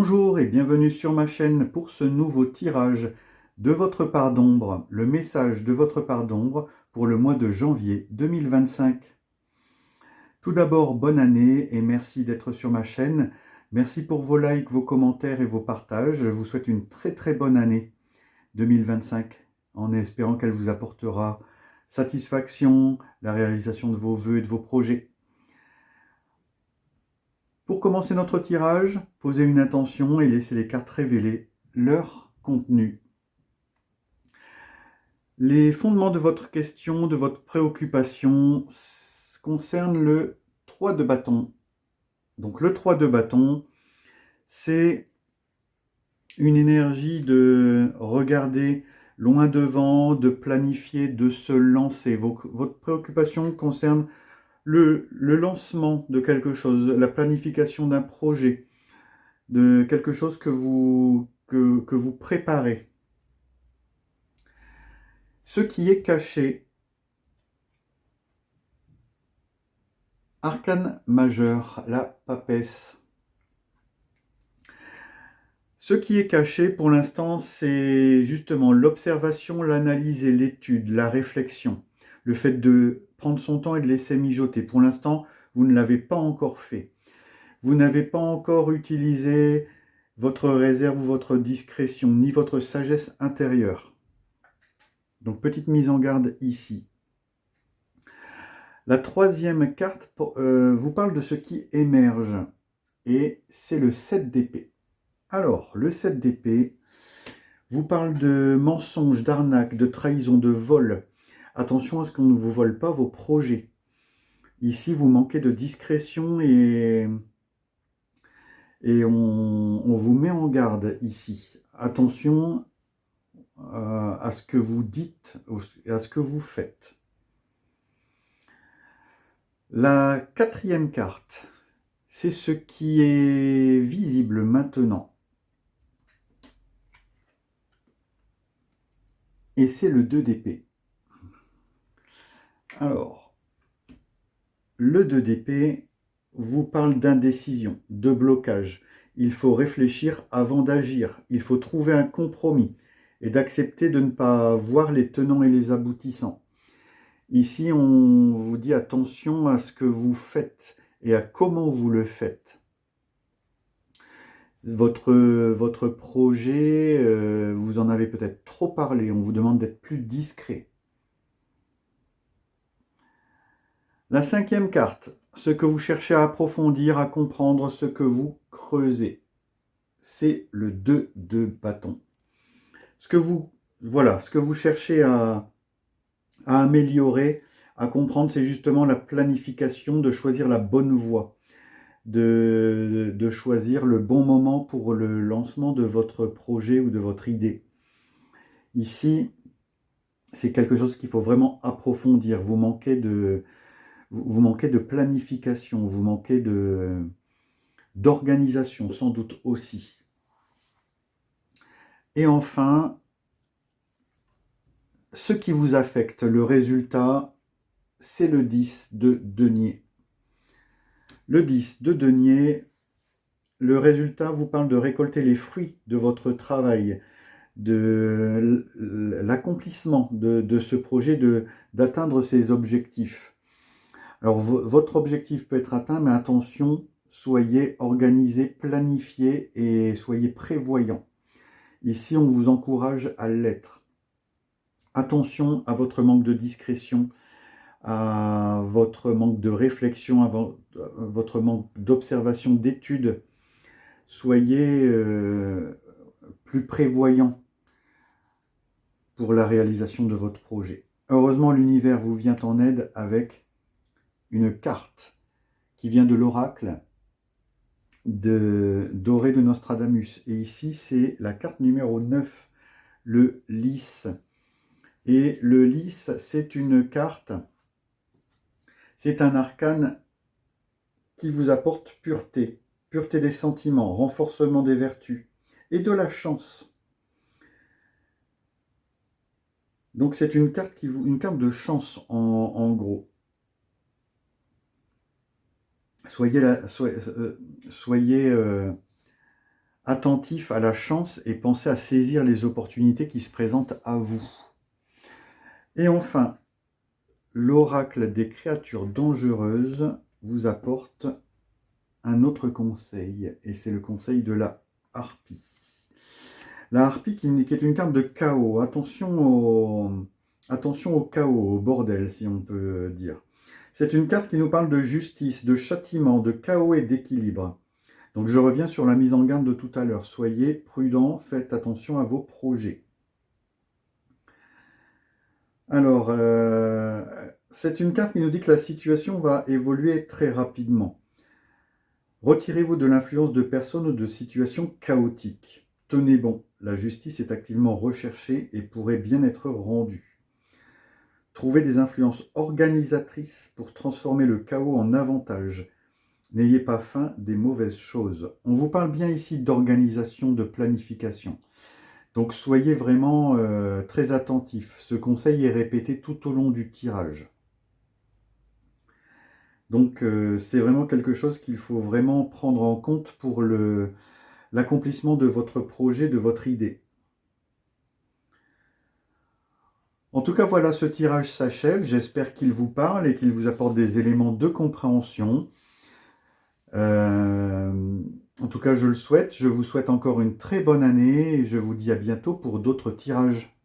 Bonjour et bienvenue sur ma chaîne pour ce nouveau tirage de votre part d'ombre, le message de votre part d'ombre pour le mois de janvier 2025. Tout d'abord, bonne année et merci d'être sur ma chaîne. Merci pour vos likes, vos commentaires et vos partages. Je vous souhaite une très bonne année 2025 en espérant qu'elle vous apportera satisfaction, la réalisation de vos vœux et de vos projets. Pour commencer notre tirage, posez une intention et laissez les cartes révéler leur contenu. Les fondements de votre question, de votre préoccupation concernent le 3 de bâton. Donc le 3 de bâton, c'est une énergie de regarder loin devant, de planifier, de se lancer. Votre préoccupation concerne le lancement de quelque chose, la planification d'un projet, de quelque chose que vous préparez. Ce qui est caché, arcane majeur, la papesse. Ce qui est caché pour l'instant, c'est justement l'observation, l'analyse et l'étude, la réflexion. Le fait de prendre son temps et de laisser mijoter. Pour l'instant, vous ne l'avez pas encore fait. Vous n'avez pas encore utilisé votre réserve ou votre discrétion, ni votre sagesse intérieure. Donc, petite mise en garde ici. La troisième carte vous parle de ce qui émerge. Et c'est le 7 d'épée. Alors, le 7 d'épée vous parle de mensonges, d'arnaques, de trahison, de vol. Attention à ce qu'on ne vous vole pas vos projets. Ici, vous manquez de discrétion et on vous met en garde ici. Attention à ce que vous dites, à ce que vous faites. La quatrième carte, c'est ce qui est visible maintenant. Et c'est le 2 d'épée. Alors, le 2 d'épée vous parle d'indécision, de blocage. Il faut réfléchir avant d'agir. Il faut trouver un compromis et d'accepter de ne pas voir les tenants et les aboutissants. Ici, on vous dit attention à ce que vous faites et à comment vous le faites. Votre projet, vous en avez peut-être trop parlé. On vous demande d'être plus discret. La cinquième carte, ce que vous cherchez à approfondir, à comprendre, ce que vous creusez. C'est le 2 de bâton. Ce que vous cherchez à améliorer, à comprendre, c'est justement la planification, de choisir la bonne voie, de choisir le bon moment pour le lancement de votre projet ou de votre idée. Ici, c'est quelque chose qu'il faut vraiment approfondir. Vous manquez de planification, vous manquez d'organisation, sans doute aussi. Et enfin, ce qui vous affecte, le résultat, c'est le 10 de denier. Le 10 de denier, le résultat vous parle de récolter les fruits de votre travail, de l'accomplissement de ce projet, d'atteindre ses objectifs. Alors, votre objectif peut être atteint, mais attention, soyez organisé, planifié et soyez prévoyant. Ici, on vous encourage à l'être. Attention à votre manque de discrétion, à votre manque de réflexion, à votre manque d'observation, d'étude. Soyez plus prévoyant pour la réalisation de votre projet. Heureusement, l'univers vous vient en aide avec une carte qui vient de l'oracle doré de Nostradamus. Et ici, c'est la carte numéro 9, le lys. Et le lys, c'est une carte, c'est un arcane qui vous apporte pureté, pureté des sentiments, renforcement des vertus et de la chance. Donc c'est une carte une carte de chance en gros. Soyez attentif à la chance et pensez à saisir les opportunités qui se présentent à vous. Et enfin, l'oracle des créatures dangereuses vous apporte un autre conseil, et c'est le conseil de la harpie. La harpie qui est une carte de chaos. Attention au chaos, au bordel, si on peut dire. C'est une carte qui nous parle de justice, de châtiment, de chaos et d'équilibre. Donc je reviens sur la mise en garde de tout à l'heure. Soyez prudents, faites attention à vos projets. Alors, c'est une carte qui nous dit que la situation va évoluer très rapidement. Retirez-vous de l'influence de personnes ou de situations chaotiques. Tenez bon, la justice est activement recherchée et pourrait bien être rendue. Trouvez des influences organisatrices pour transformer le chaos en avantage. N'ayez pas faim des mauvaises choses. On vous parle bien ici d'organisation, de planification. Donc soyez vraiment très attentifs. Ce conseil est répété tout au long du tirage. Donc c'est vraiment quelque chose qu'il faut vraiment prendre en compte pour l'accomplissement de votre projet, de votre idée. En tout cas, voilà, ce tirage s'achève. J'espère qu'il vous parle et qu'il vous apporte des éléments de compréhension. En tout cas, je le souhaite. Je vous souhaite encore une très bonne année et je vous dis à bientôt pour d'autres tirages.